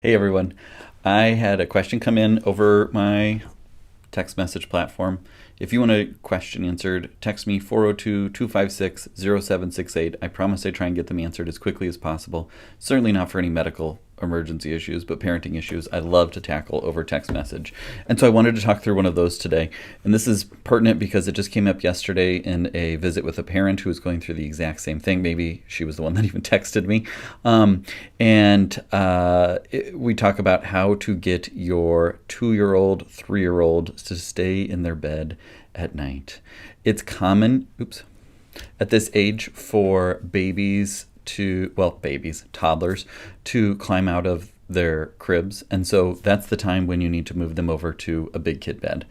Hey everyone. I had a question come in over my text message platform. If you want a question answered, text me 402-256-0768. I promise I try and get them answered as quickly as possible. Certainly not for any medical emergency issues, but parenting issues I love to tackle over text message. And so I wanted to talk through one of those today. And this is pertinent because it just came up yesterday in a visit with a parent who was going through the exact same thing. Maybe she was the one that even texted me. We talk about how to get your 2-year-old, 3-year-old to stay in their bed at night. It's common, at this age for toddlers, to climb out of their cribs. And so that's the time when you need to move them over to a big kid bed.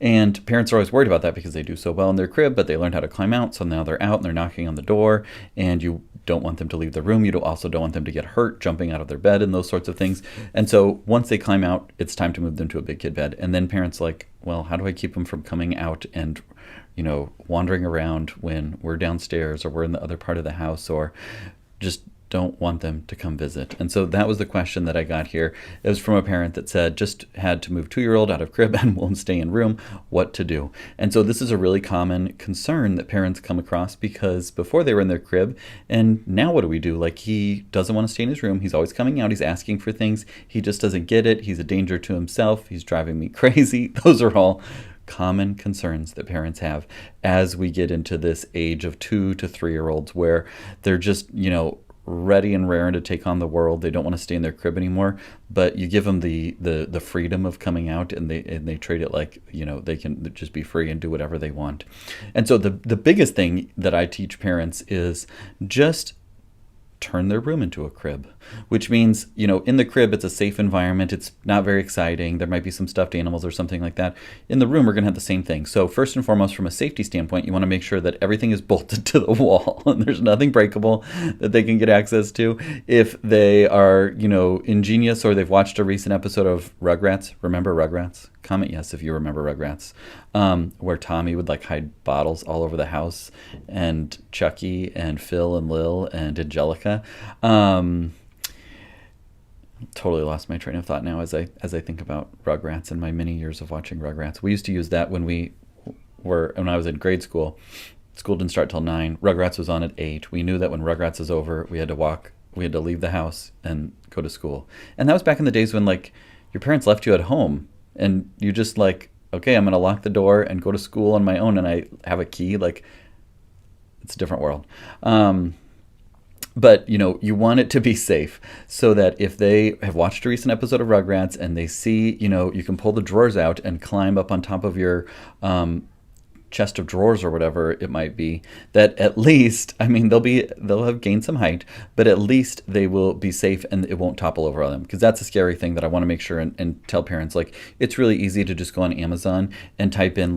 And parents are always worried about that because they do so well in their crib, but they learned how to climb out. So now they're out and they're knocking on the door, and you don't want them to leave the room. You also don't want them to get hurt jumping out of their bed and those sorts of things. And so once they climb out, it's time to move them to a big kid bed. And then parents like, well, how do I keep them from coming out and wandering around when we're downstairs or we're in the other part of the house, or just don't want them to come visit? And so that was the question that I got here. It was from a parent that said, just had to move 2-year-old out of crib and won't stay in room. What to do? And so this is a really common concern that parents come across, because before they were in their crib, and now what do we do? Like, he doesn't want to stay in his room. He's always coming out. He's asking for things. He just doesn't get it. He's a danger to himself. He's driving me crazy. Those are all common concerns that parents have as we get into this age of 2 to 3-year-olds, where they're just, ready and raring to take on the world. They don't want to stay in their crib anymore, but you give them the freedom of coming out, and they treat it like, they can just be free and do whatever they want. And so the biggest thing that I teach parents is just turn their room into a crib, which means, in the crib, it's a safe environment. It's not very exciting. There might be some stuffed animals or something like that. In the room, we're going to have the same thing. So first and foremost, from a safety standpoint, you want to make sure that everything is bolted to the wall and there's nothing breakable that they can get access to. If they are, ingenious, or they've watched a recent episode of Rugrats, remember Rugrats? Comment yes if you remember Rugrats, where Tommy would hide bottles all over the house, and Chucky and Phil and Lil and Angelica. Totally lost my train of thought now as I think about Rugrats and my many years of watching Rugrats. We used to use that when I was in grade school. School didn't start till 9. Rugrats was on at 8. We knew that when Rugrats was over, we had to leave the house and go to school. And that was back in the days when your parents left you at home, and you just okay, I'm going to lock the door and go to school on my own, and I have a key. It's a different world. But, you want it to be safe, so that if they have watched a recent episode of Rugrats and they see, you can pull the drawers out and climb up on top of your chest of drawers or whatever it might be, that at least, they'll have gained some height, but at least they will be safe and it won't topple over on them. Because that's a scary thing that I want to make sure and tell parents. It's really easy to just go on Amazon and type in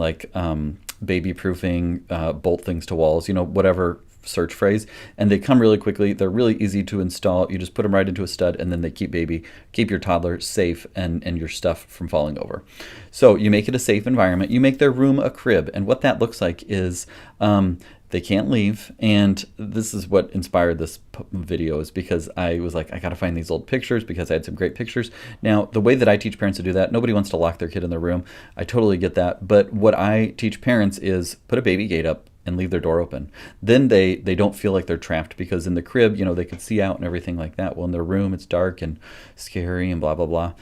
baby proofing, bolt things to walls, whatever search phrase, and they come really quickly. They're really easy to install. You just put them right into a stud, and then they keep your toddler safe and your stuff from falling over. So you make it a safe environment. You make their room a crib, and what that looks like is they can't leave. And this is what inspired this video, is because I was like, I got to find these old pictures, because I had some great pictures. Now, the way that I teach parents to do that, nobody wants to lock their kid in their room. I totally get that. But what I teach parents is put a baby gate up and leave their door open. Then they don't feel like they're trapped, because in the crib, they can see out and everything like that. Well, in their room, it's dark and scary and blah, blah, blah.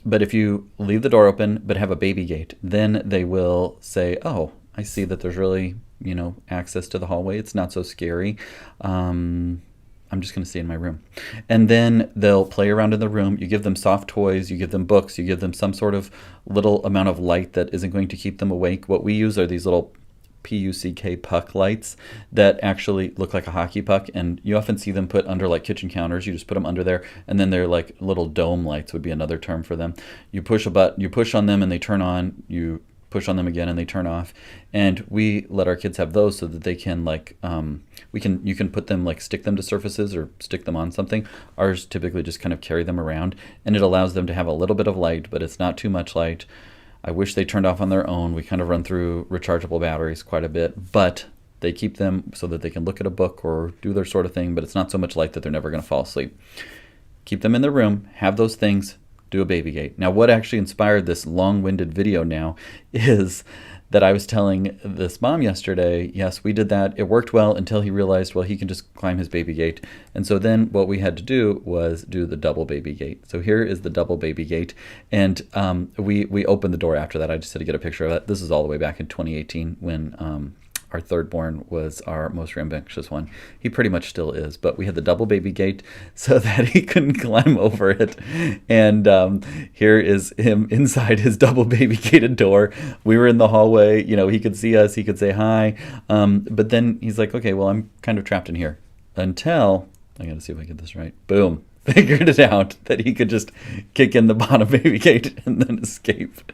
But if you leave the door open but have a baby gate, then they will say, oh, I see that there's really, access to the hallway. It's not so scary. I'm just going to stay in my room. And then they'll play around in the room. You give them soft toys. You give them books. You give them some sort of little amount of light that isn't going to keep them awake. What we use are these little PUCK puck lights that actually look like a hockey puck, and you often see them put under kitchen counters. You just put them under there, and then they're little dome lights would be another term for them. You push a button, you push on them and they turn on, you push on them again and they turn off. And we let our kids have those so that they can you can put them stick them to surfaces or stick them on something. Ours typically just kind of carry them around, and it allows them to have a little bit of light, but it's not too much light. I wish they turned off on their own. We kind of run through rechargeable batteries quite a bit, but they keep them so that they can look at a book or do their sort of thing, but it's not so much light that they're never going to fall asleep. keep them in the room, have those things, do a baby gate. Now, what actually inspired this long-winded video now is that I was telling this mom yesterday, yes, we did that. It worked well until he realized, well, he can just climb his baby gate. And so then what we had to do was do the double baby gate. So here is the double baby gate. And we opened the door after that. I just had to get a picture of that. This is all the way back in 2018 when our third born was our most rambunctious one. He pretty much still is, but we had the double baby gate so that he couldn't climb over it. And here is him inside his double baby gated door. We were in the hallway, you know, he could see us, he could say hi. But then he's like, okay, well, I'm kind of trapped in here until, I gotta see if I get this right. Boom. Figured it out that he could just kick in the bottom baby gate and then escape.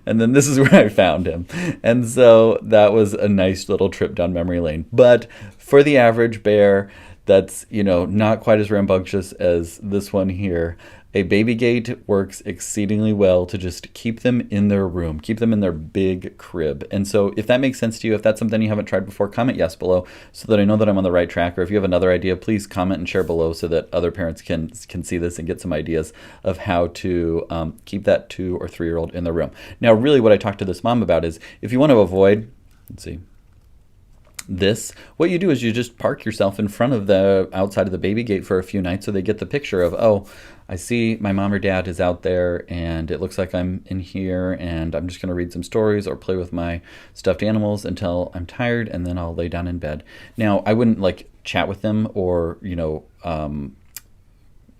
And then this is where I found him. And so that was a nice little trip down memory lane. But for the average bear that's, you know, not quite as rambunctious as this one here, a baby gate works exceedingly well to just keep them in their room, keep them in their big crib. And so if that makes sense to you, if that's something you haven't tried before, comment yes below so that I know that I'm on the right track. Or if you have another idea, please comment and share below so that other parents can see this and get some ideas of how to keep that 2 or 3 year old in the room. Now, really what I talked to this mom about is if you want to avoid, let's see, this, what you do is you just park yourself in front of the outside of the baby gate for a few nights so they get the picture of, oh, I see my mom or dad is out there and it looks like I'm in here and I'm just going to read some stories or play with my stuffed animals until I'm tired and then I'll lay down in bed. Now, I wouldn't like chat with them or, you know,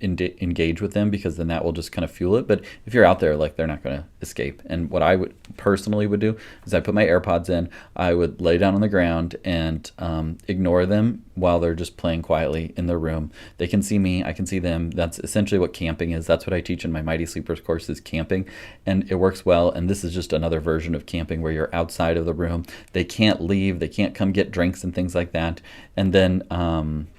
engage with them because then that will just kind of fuel it. But if you're out there, like, they're not going to escape. And what I would personally would do is I put my AirPods in, I would lay down on the ground and ignore them while they're just playing quietly in their room. They can see me, I can see them. That's essentially what camping is. That's what I teach in my Mighty Sleepers course is camping, and it works well. And this is just another version of camping where you're outside of the room. They can't leave, they can't come get drinks and things like that. And then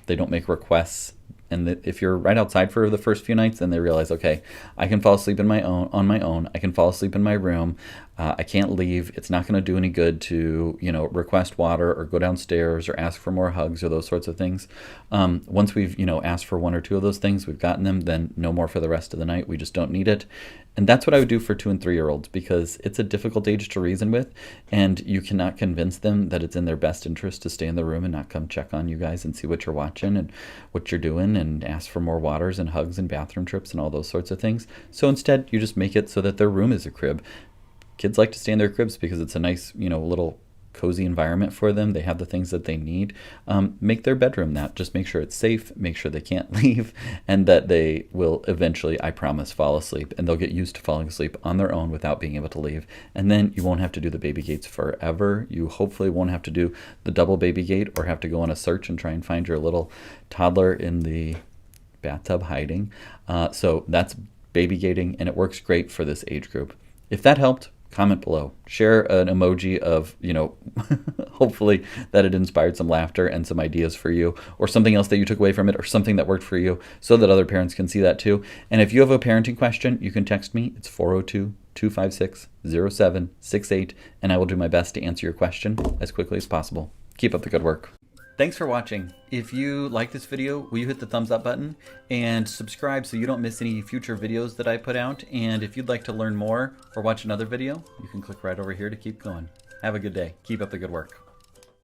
they don't make requests. And if you're right outside for the first few nights, then they realize, okay, I can fall asleep on my own. I can fall asleep in my room. I can't leave. It's not going to do any good to, you know, request water or go downstairs or ask for more hugs or those sorts of things. Once we've, you know, asked for 1 or 2 of those things, we've gotten them, then no more for the rest of the night. We just don't need it. And that's what I would do for 2 and 3 year olds because it's a difficult age to reason with, and you cannot convince them that it's in their best interest to stay in the room and not come check on you guys and see what you're watching and what you're doing and ask for more waters and hugs and bathroom trips and all those sorts of things. So instead, you just make it so that their room is a crib. Kids like to stay in their cribs because it's a nice, you know, little cozy environment for them. They have the things that they need. Make their bedroom that. Just make sure it's safe, make sure they can't leave, and that they will eventually, I promise, fall asleep. And they'll get used to falling asleep on their own without being able to leave. And then you won't have to do the baby gates forever. You hopefully won't have to do the double baby gate or have to go on a search and try and find your little toddler in the bathtub hiding. So that's baby gating, and it works great for this age group. If that helped, comment below. Share an emoji of, you know, hopefully that it inspired some laughter and some ideas for you, or something else that you took away from it, or something that worked for you, so that other parents can see that too. And if you have a parenting question, you can text me. It's 402-256-0768, and I will do my best to answer your question as quickly as possible. Keep up the good work. Thanks for watching. If you like this video, will you hit the thumbs up button and subscribe so you don't miss any future videos that I put out? And if you'd like to learn more or watch another video, you can click right over here to keep going. Have a good day. Keep up the good work.